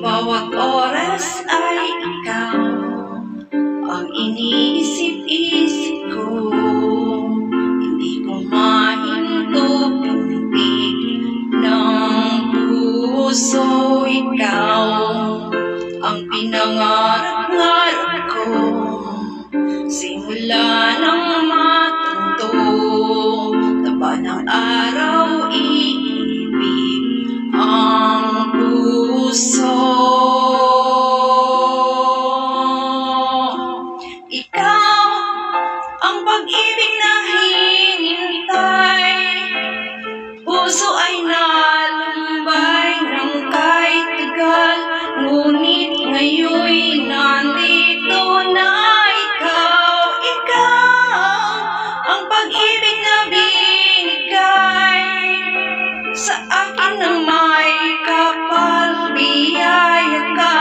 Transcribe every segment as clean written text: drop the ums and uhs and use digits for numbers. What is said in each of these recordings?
bawat oras ay ikaw ang iniisip-isip ko. Hindi ko mahinto pinipig ng puso. Ikaw ang pinangarap-ngarap ko simula ng matanto. Taba ng araw, iibig ang puso. Ikaw ang pag-ibig na hinintay. Puso ay nalumbay ng kahit tagal, ngunit ngayon'y nandito na ikaw. Ikaw ang pag-ibig na binigay sa akin ng may kapal. Biyaya ka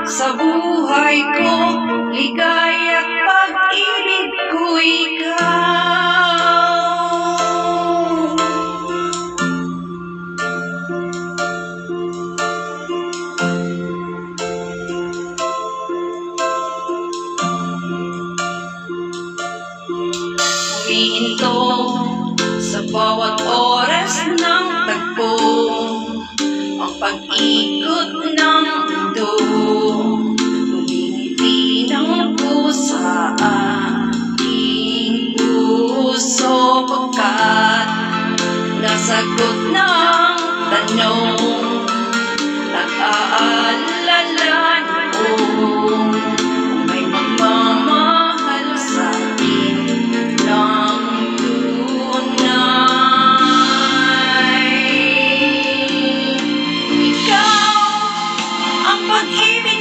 sa buhay ko, ligaya at pag-ibig ko ikaw. Humihinto sa bawat oras ng tagpo, ang pag-ikot ng mundo. Humingiti ng pusa aking puso, pagkat nasagot ng tanong nag-aalala noon. Kung may magmamahal sa'kin ng tunay, ikaw ang pag-ibig